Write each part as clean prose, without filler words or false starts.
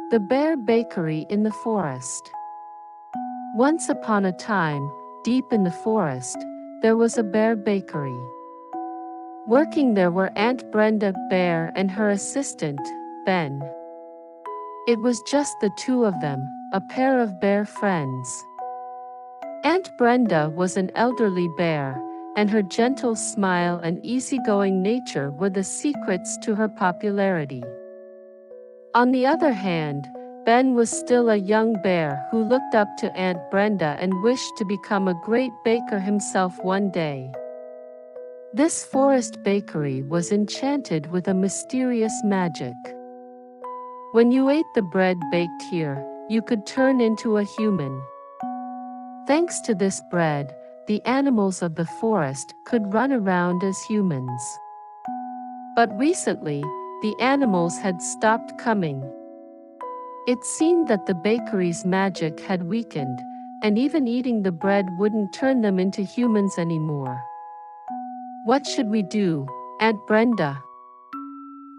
The Bear Bakery in the Forest. Once upon a time, deep in the forest, there was a bear bakery. Working there were Aunt Brenda Bear and her assistant, Ben. It was just the two of them, a pair of bear friends. Aunt Brenda was an elderly bear, and her gentle smile and easygoing nature were the secrets to her popularity. On the other hand, Ben was still a young bear who looked up to Aunt Brenda and wished to become a great baker himself one day. This forest bakery was enchanted with a mysterious magic. When you ate the bread baked here, you could turn into a human. Thanks to this bread, the animals of the forest could run around as humans. But recently, the animals had stopped coming. It seemed that the bakery's magic had weakened, and even eating the bread wouldn't turn them into humans anymore. What should we do, Aunt Brenda?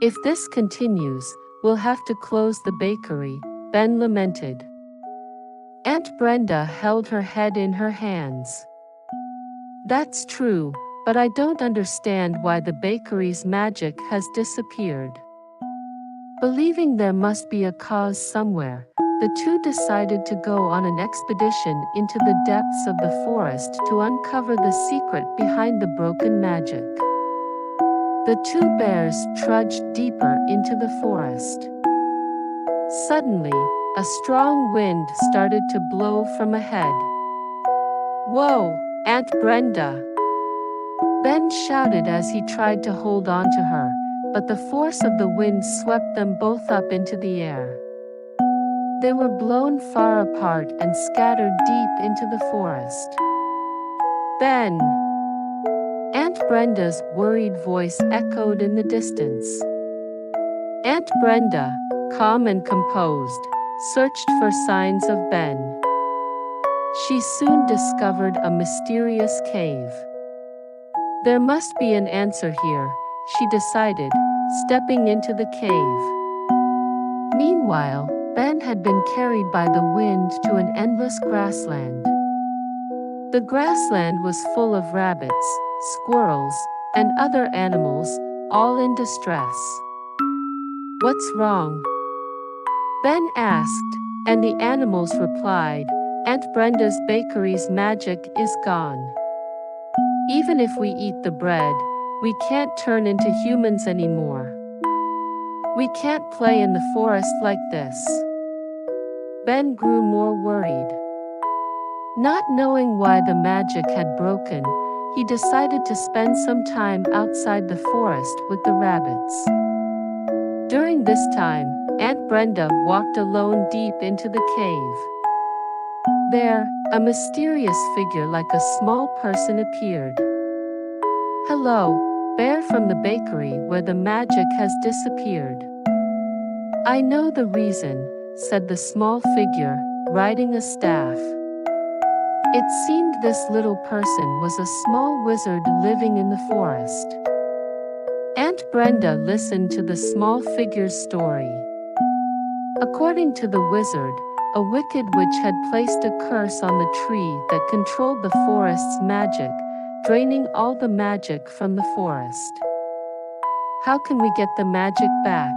If this continues, we'll have to close the bakery, Ben lamented. Aunt Brenda held her head in her hands. That's true, but I don't understand why the bakery's magic has disappeared. Believing there must be a cause somewhere, the two decided to go on an expedition into the depths of the forest to uncover the secret behind the broken magic. The two bears trudged deeper into the forest. Suddenly, a strong wind started to blow from ahead. "Whoa, Aunt Brenda!" Ben shouted as he tried to hold on to her, but the force of the wind swept them both up into the air. They were blown far apart and scattered deep into the forest. "Ben!" Aunt Brenda's worried voice echoed in the distance. Aunt Brenda, calm and composed, searched for signs of Ben. She soon discovered a mysterious cave. There must be an answer here, she decided, stepping into the cave. Meanwhile, Ben had been carried by the wind to an endless grassland. The grassland was full of rabbits, squirrels, and other animals, all in distress. "What's wrong?" Ben asked, and the animals replied, "Aunt Brenda's bakery's magic is gone. Even if we eat the bread, we can't turn into humans anymore. We can't play in the forest like this." Ben grew more worried. Not knowing why the magic had broken, he decided to spend some time outside the forest with the rabbits. During this time, Aunt Brenda walked alone deep into the cave. There, a mysterious figure like a small person appeared. "Hello, bear from the bakery where the magic has disappeared." "I know the reason," said the small figure, riding a staff. It seemed this little person was a small wizard living in the forest. Aunt Brenda listened to the small figure's story. According to the wizard, a wicked witch had placed a curse on the tree that controlled the forest's magic, draining all the magic from the forest. "How can we get the magic back?"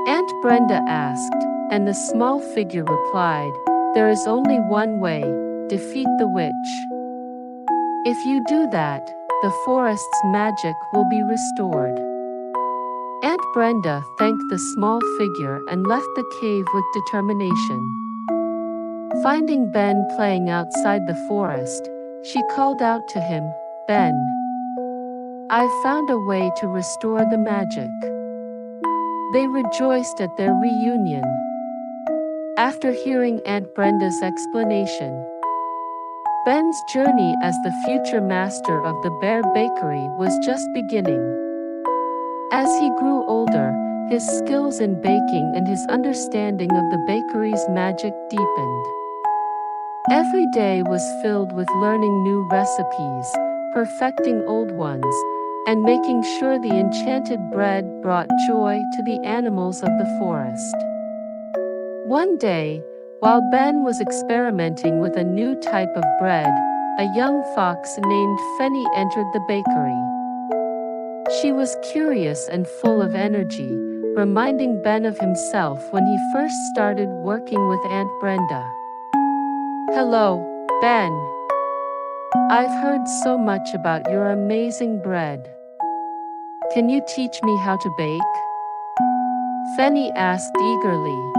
Aunt Brenda asked, and the small figure replied, "There is only one way: defeat the witch. If you do that, the forest's magic will be restored." Aunt Brenda thanked the small figure and left the cave with determination. Finding Ben playing outside the forest, she called out to him, "Ben, I've found a way to restore the magic." They rejoiced at their reunion. After hearing Aunt Brenda's explanation, Ben's journey as the future master of the Bear Bakery was just beginning. As he grew older, his skills in baking and his understanding of the bakery's magic deepened. Every day was filled with learning new recipes, perfecting old ones, and making sure the enchanted bread brought joy to the animals of the forest. One day, while Ben was experimenting with a new type of bread, a young fox named Fanny entered the bakery. She was curious and full of energy, reminding Ben of himself when he first started working with Aunt Brenda. "Hello, Ben. I've heard so much about your amazing bread. Can you teach me how to bake?" Fanny asked eagerly.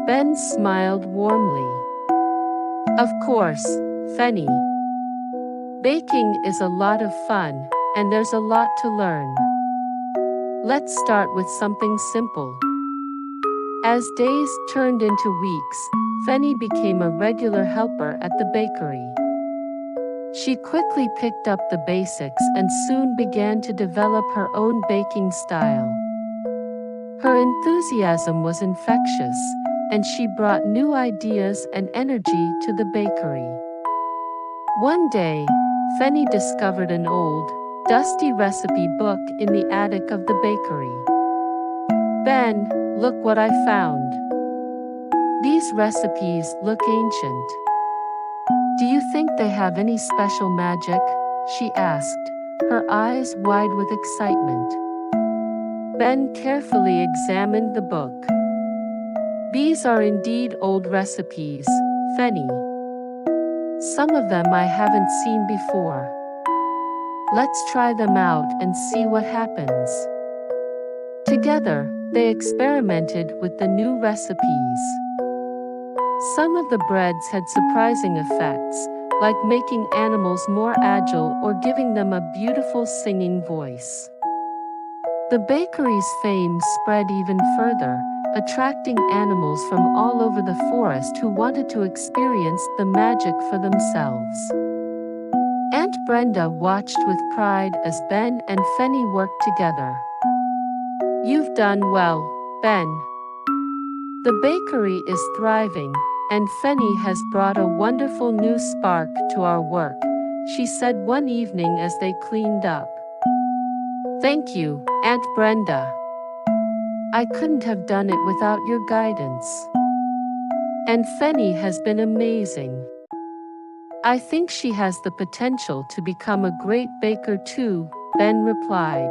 Ben smiled warmly. "Of course, Fanny. Baking is a lot of fun, and there's a lot to learn. Let's start with something simple." As days turned into weeks, Fanny became a regular helper at the bakery. She quickly picked up the basics and soon began to develop her own baking style. Her enthusiasm was infectious, and she brought new ideas and energy to the bakery. One day, Fanny discovered an old, dusty recipe book in the attic of the bakery. "Ben, look what I found. These recipes look ancient. Do you think they have any special magic?" she asked, her eyes wide with excitement. Ben carefully examined the book. "These are indeed old recipes, Fanny. Some of them I haven't seen before. Let's try them out and see what happens." Together, they experimented with the new recipes. Some of the breads had surprising effects, like making animals more agile or giving them a beautiful singing voice. The bakery's fame spread even further, attracting animals from all over the forest who wanted to experience the magic for themselves. Aunt Brenda watched with pride as Ben and Fanny worked together. "You've done well, Ben. The bakery is thriving, and Fanny has brought a wonderful new spark to our work," she said one evening as they cleaned up. "Thank you, Aunt Brenda. I couldn't have done it without your guidance. And Fanny has been amazing. I think she has the potential to become a great baker too," Ben replied.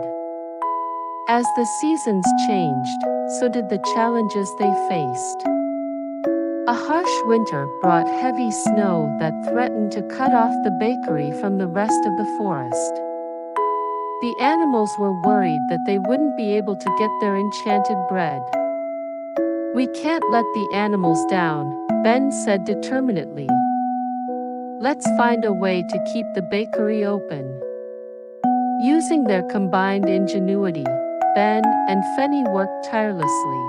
As the seasons changed, so did the challenges they faced. A harsh winter brought heavy snow that threatened to cut off the bakery from the rest of the forest. The animals were worried that they wouldn't be able to get their enchanted bread. "We can't let the animals down," Ben said determinedly. "Let's find a way to keep the bakery open." Using their combined ingenuity, Ben and Fanny worked tirelessly.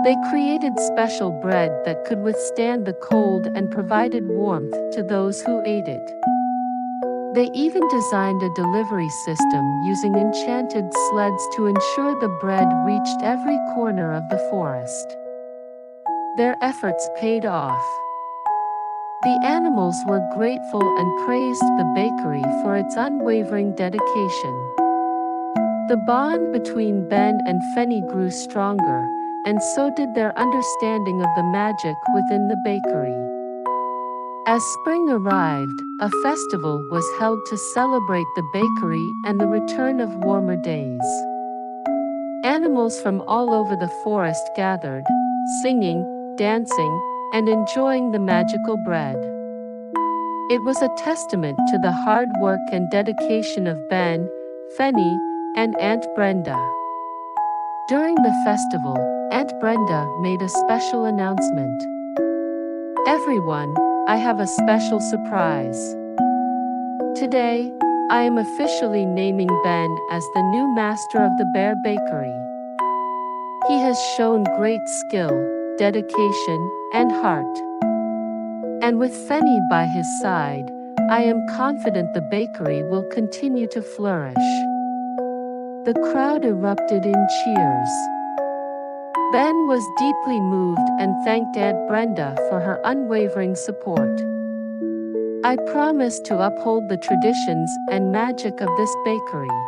They created special bread that could withstand the cold and provided warmth to those who ate it. They even designed a delivery system using enchanted sleds to ensure the bread reached every corner of the forest. Their efforts paid off. The animals were grateful and praised the bakery for its unwavering dedication. The bond between Ben and Fanny grew stronger, and so did their understanding of the magic within the bakery. As spring arrived, a festival was held to celebrate the bakery and the return of warmer days. Animals from all over the forest gathered, singing, dancing, and enjoying the magical bread. It was a testament to the hard work and dedication of Ben, Fanny, and Aunt Brenda. During the festival, Aunt Brenda made a special announcement. "Everyone, I have a special surprise. Today, I am officially naming Ben as the new master of the Bear Bakery. He has shown great skill, dedication, and heart. And with Fanny by his side, I am confident the bakery will continue to flourish." The crowd erupted in cheers. Ben was deeply moved and thanked Aunt Brenda for her unwavering support. "I promise to uphold the traditions and magic of this bakery.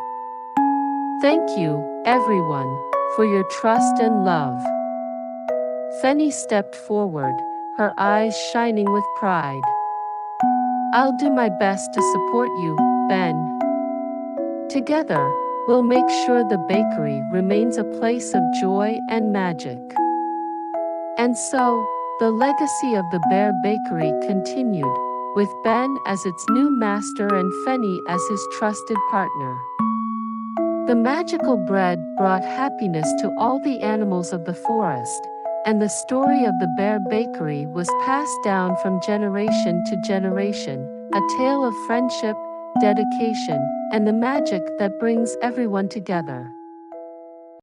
Thank you, everyone, for your trust and love." Fanny stepped forward, her eyes shining with pride. "I'll do my best to support you, Ben. Together, we'll make sure the bakery remains a place of joy and magic." And so, the legacy of the Bear Bakery continued, with Ben as its new master and Fanny as his trusted partner. The magical bread brought happiness to all the animals of the forest, and the story of the Bear Bakery was passed down from generation to generation, a tale of friendship, dedication, and the magic that brings everyone together.